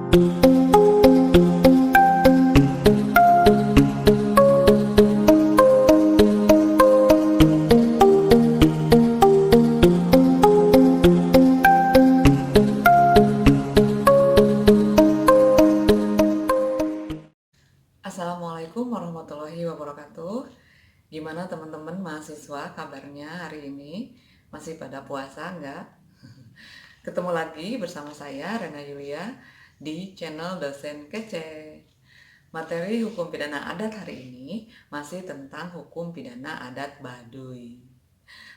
Assalamualaikum warahmatullahi wabarakatuh. Gimana teman-teman mahasiswa kabarnya hari ini? Masih pada puasa enggak? Ketemu lagi bersama saya Rena Yulia di channel Dosen Kece. Materi hukum pidana adat hari ini masih tentang hukum pidana adat Baduy.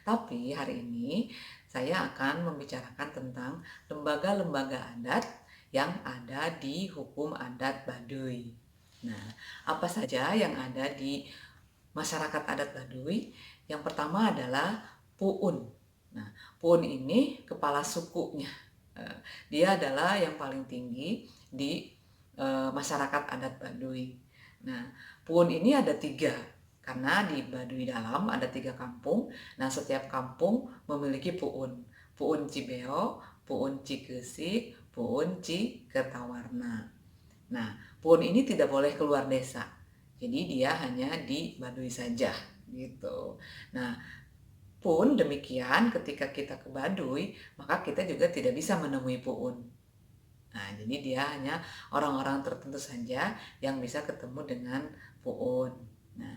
Tapi hari ini saya akan membicarakan tentang lembaga-lembaga adat yang ada di hukum adat Baduy. Nah, apa saja yang ada di masyarakat adat Baduy? Yang pertama adalah Puun. Nah, Puun ini kepala sukunya. Dia adalah yang paling tinggi di masyarakat adat Baduy. Nah, Puun ini ada 3, karena di Baduy Dalam ada 3 kampung. Nah, setiap kampung memiliki Puun. Puun Cibeo, Puun Cikeusik, Puun Cikertawarna. Nah, Puun ini tidak boleh keluar desa. Jadi dia hanya di Baduy saja gitu. Nah, pun demikian ketika kita ke Baduy, maka kita juga tidak bisa menemui Puun. Nah, jadi dia hanya orang-orang tertentu saja yang bisa ketemu dengan Puun. Nah,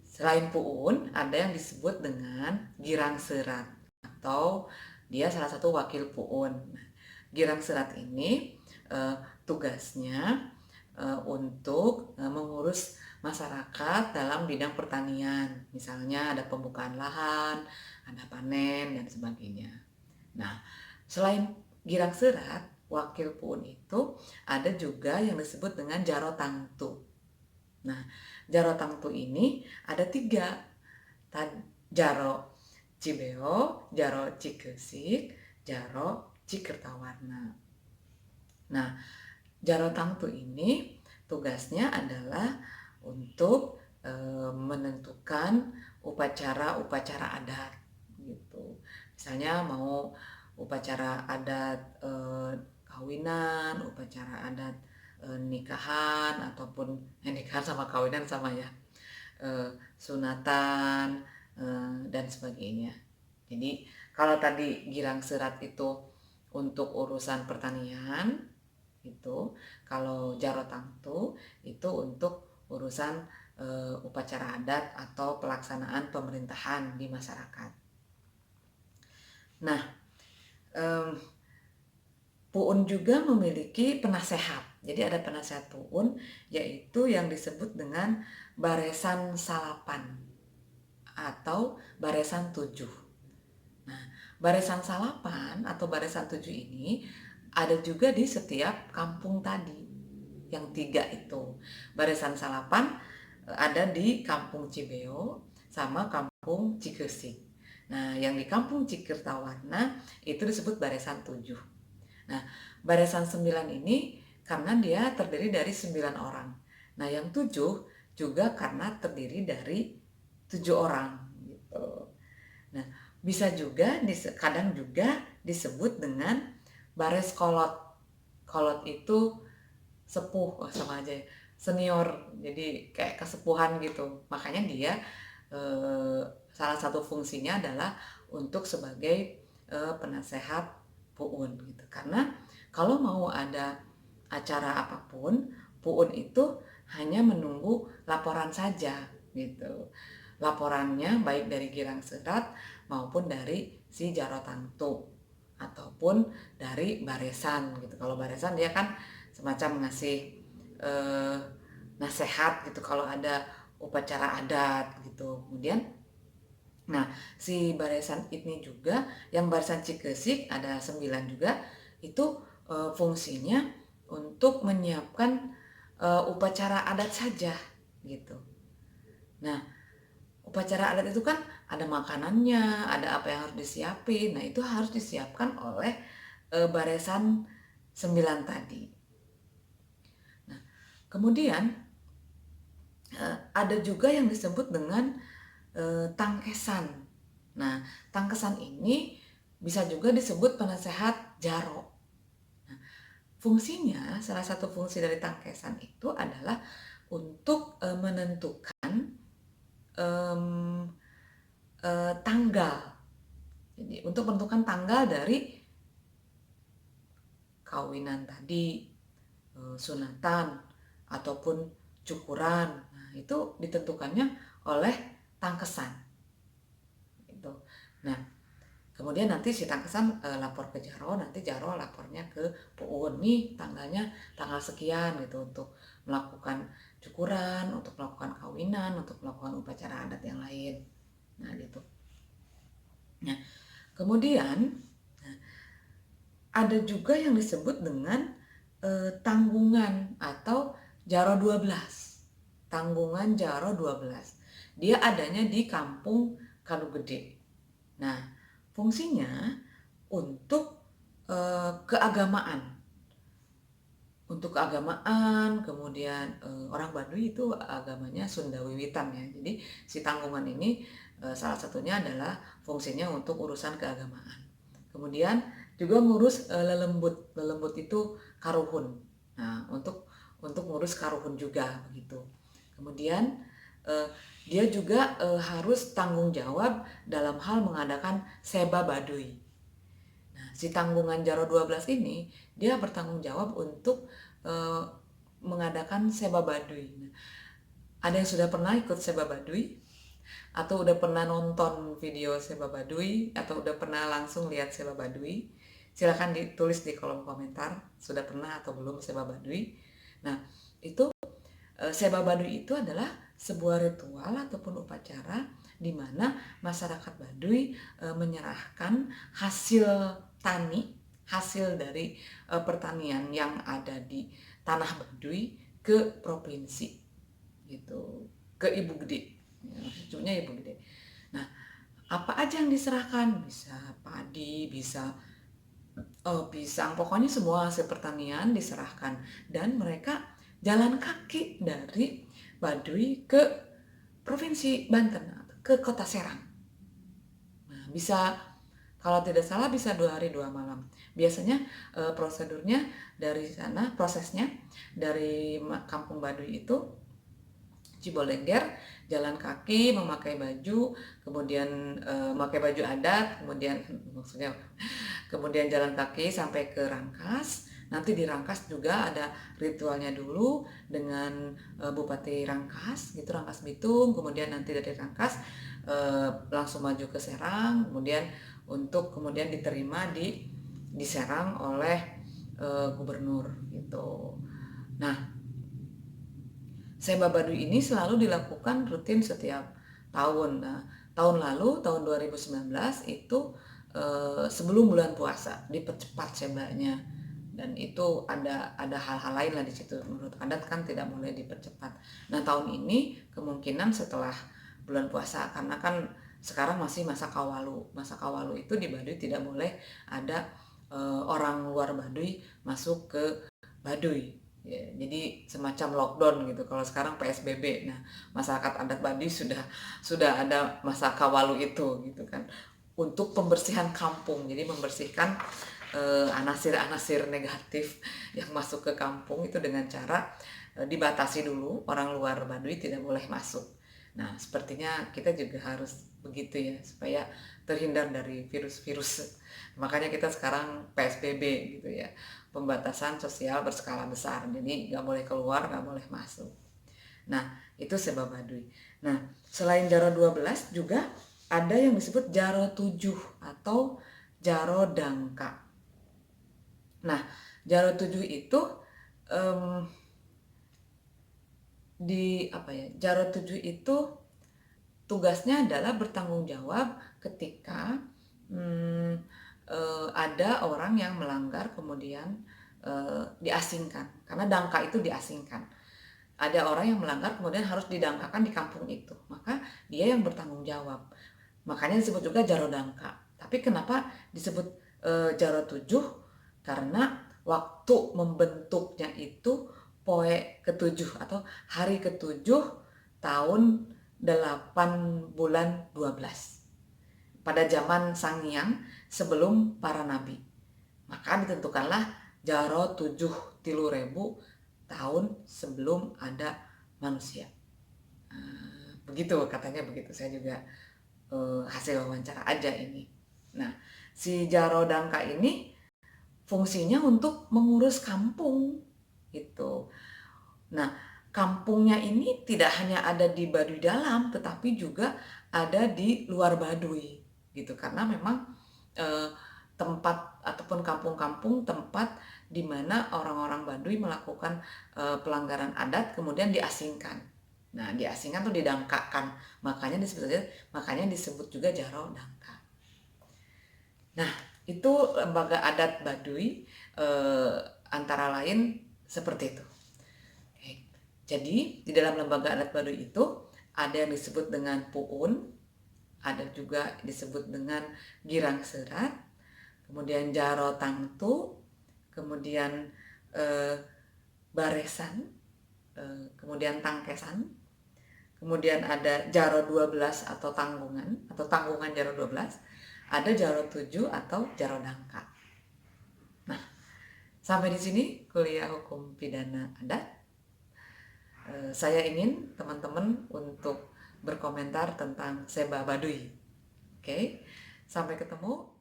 selain Puun, ada yang disebut dengan Girang Serat atau dia salah satu wakil Puun. Nah, Girang Serat ini tugasnya untuk mengurus masyarakat dalam bidang pertanian. Misalnya ada pembukaan lahan, ada panen, dan sebagainya. Nah, selain Girang Serat, wakil Puun itu ada juga yang disebut dengan Jaro Tangtu. Nah, Jaro Tangtu ini ada 3. Jaro Cibeo, Jaro Cikeusik, Jaro Cikertawarna. Nah, Jaro Tangtu ini tugasnya adalah untuk menentukan upacara-upacara adat gitu. Misalnya mau upacara adat kawinan, upacara adat nikahan ataupun nikahan sama kawinan sama ya, sunatan dan sebagainya. Jadi kalau tadi Girang Serat itu untuk urusan pertanian, itu kalau Jaro Tangtu itu untuk urusan upacara adat atau pelaksanaan pemerintahan di masyarakat. Nah, Puun juga memiliki penasehat. Jadi ada penasehat Puun, yaitu yang disebut dengan Baresan Salapan atau Baresan 7. Nah, Baresan Salapan atau Baresan 7 ini ada juga di setiap kampung tadi, yang 3 itu. Baresan Salapan ada di kampung Cibeo sama kampung Cikeusik. Nah, yang di kampung Cikertawarna itu disebut Baresan 7. Nah, Baresan 9 ini karena dia terdiri dari 9 orang. Nah, yang 7 juga karena terdiri dari 7 orang gitu. Nah, bisa juga kadang juga disebut dengan Bares Kolot. Kolot itu sepuh, sama aja ya, senior, jadi kayak kesepuhan gitu. Makanya dia salah satu fungsinya adalah untuk sebagai penasehat Puun gitu. Karena kalau mau ada acara apapun, Puun itu hanya menunggu laporan saja gitu. Laporannya baik dari Girang Serat maupun dari si Jaro Tangtu ataupun dari Baresan gitu. Kalau Baresan dia kan semacam ngasih nasihat gitu kalau ada upacara adat gitu. Kemudian nah, si Baresan ini juga yang Baresan Cikeusik ada 9 juga itu fungsinya untuk menyiapkan upacara adat saja gitu. Nah, upacara adat itu kan ada makanannya, ada apa yang harus disiapin. Nah, itu harus disiapkan oleh Baresan 9 tadi. Nah, kemudian ada juga yang disebut dengan tangkesan. Nah, tangkesan ini bisa juga disebut penasehat Jaro. Nah, fungsinya, salah satu fungsi dari tangkesan itu adalah untuk menentukan tanggal. Jadi untuk menentukan tanggal dari kawinan tadi, sunatan, ataupun cukuran. Nah, itu ditentukannya oleh tangkesan. Gitu. Nah, kemudian nanti si tangkesan lapor ke Jaro, nanti Jaro lapornya ke Puun. Nih tanggalnya tanggal sekian gitu untuk melakukan cukuran, untuk melakukan kawinan, untuk melakukan upacara adat yang lain. Nah, gitu. Nah, kemudian ada juga yang disebut dengan tanggungan atau Jaro 12. Tanggungan Jaro 12. Dia adanya di Kampung Kalugede. Nah, fungsinya untuk keagamaan. Untuk keagamaan, kemudian orang Baduy itu agamanya Sunda Wiwitan ya. Jadi si tanggungan ini salah satunya adalah fungsinya untuk urusan keagamaan. Kemudian juga ngurus lelembut. Lelembut itu karuhun. Nah, untuk ngurus karuhun juga begitu. Kemudian dia juga harus tanggung jawab dalam hal mengadakan Seba Baduy. Nah, si tanggungan Jaro 12 ini dia bertanggung jawab untuk mengadakan Seba Baduy. Nah, ada yang sudah pernah ikut Seba Baduy? Atau udah pernah nonton video Seba Baduy? Atau udah pernah langsung lihat Seba Baduy? Silahkan ditulis di kolom komentar, sudah pernah atau belum Seba Baduy. Nah, itu Seba Baduy itu adalah sebuah ritual ataupun upacara di mana masyarakat Baduy menyerahkan hasil tani, hasil dari pertanian yang ada di tanah Baduy ke provinsi gitu, ke Ibu Gede. Ya, maksudnya Ibu Gede. Nah, apa aja yang diserahkan? Bisa padi, bisa pisang, pokoknya semua hasil pertanian diserahkan dan mereka jalan kaki dari Baduy ke Provinsi Banten, ke Kota Serang. Nah, bisa kalau tidak salah bisa 2 hari 2 malam. Biasanya prosedurnya dari sana, prosesnya dari Kampung Baduy itu Cibolengger, jalan kaki, memakai baju, kemudian memakai baju adat, kemudian maksudnya kemudian jalan kaki sampai ke Rangkas. Nanti di Rangkas juga ada ritualnya dulu dengan Bupati Rangkas, gitu, Rangkas Bitung. Kemudian nanti dari Rangkas langsung maju ke Serang, kemudian untuk kemudian diterima di Serang oleh gubernur gitu. Nah, Seba Baduy ini selalu dilakukan rutin setiap tahun. Nah, tahun lalu, tahun 2019 itu sebelum bulan puasa dipercepat sebanya, dan itu ada hal-hal lain lah di situ. Menurut adat kan tidak boleh dipercepat. Nah, tahun ini kemungkinan setelah bulan puasa, karena kan sekarang masih masa Kawalu. Masa Kawalu itu di Baduy tidak boleh ada orang luar Baduy masuk ke Baduy. Ya, jadi semacam lockdown gitu. Kalau sekarang PSBB. Nah, masyarakat adat Baduy sudah ada masa Kawalu itu gitu kan. Untuk pembersihan kampung. Jadi membersihkan anasir-anasir negatif yang masuk ke kampung itu dengan cara dibatasi dulu, orang luar Baduy tidak boleh masuk. Nah, sepertinya kita juga harus begitu ya, supaya terhindar dari virus-virus. Makanya kita sekarang PSBB gitu ya, pembatasan sosial berskala besar. Jadi nggak boleh keluar, nggak boleh masuk. Nah, itu Seba Baduy. Nah, selain Jaro 12 juga ada yang disebut Jaro 7 atau Jaro Dangka. Nah, Jaro 7 itu Jaro 7 itu tugasnya adalah bertanggung jawab ketika ada orang yang melanggar kemudian diasingkan, karena dangka itu diasingkan. Ada orang yang melanggar kemudian harus didangkakan di kampung itu, maka dia yang bertanggung jawab. Makanya disebut juga Jaro Dangka. Tapi kenapa disebut Jaro 7? Karena waktu membentuknya itu poe ke-7 atau hari ke-7 tahun 8 bulan 12 pada zaman Sangiang sebelum para nabi. Maka ditentukanlah jaro 7.000 tahun sebelum ada manusia. Begitu katanya, begitu. Saya juga hasil wawancara aja ini. Nah, si Jaro Dangka ini fungsinya untuk mengurus kampung gitu. Nah, kampungnya ini tidak hanya ada di Baduy Dalam, tetapi juga ada di luar Baduy gitu. Karena memang tempat ataupun kampung-kampung tempat di mana orang-orang Baduy melakukan pelanggaran adat kemudian diasingkan. Nah, diasingkan tuh didangkakan. Makanya disebut juga Jaro Dangka. Nah, itu lembaga adat Baduy antara lain seperti itu. Oke. Jadi di dalam lembaga adat Baduy itu ada yang disebut dengan puun, ada juga disebut dengan girang serat, kemudian jaro tangtu, kemudian baresan, kemudian tangkesan, kemudian ada jaro 12 atau tanggungan jaro 12, ada jaro 7 atau jaro dangka. Nah, sampai di sini kuliah hukum pidana adat. Saya ingin teman-teman untuk berkomentar tentang Seba Baduy. Oke, sampai ketemu.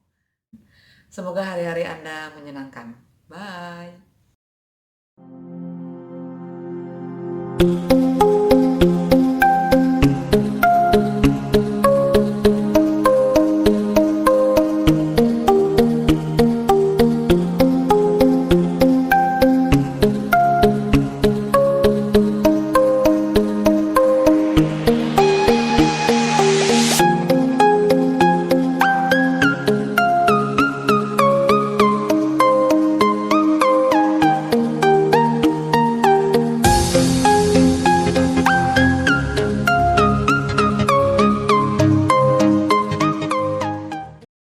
Semoga hari-hari Anda menyenangkan. Bye.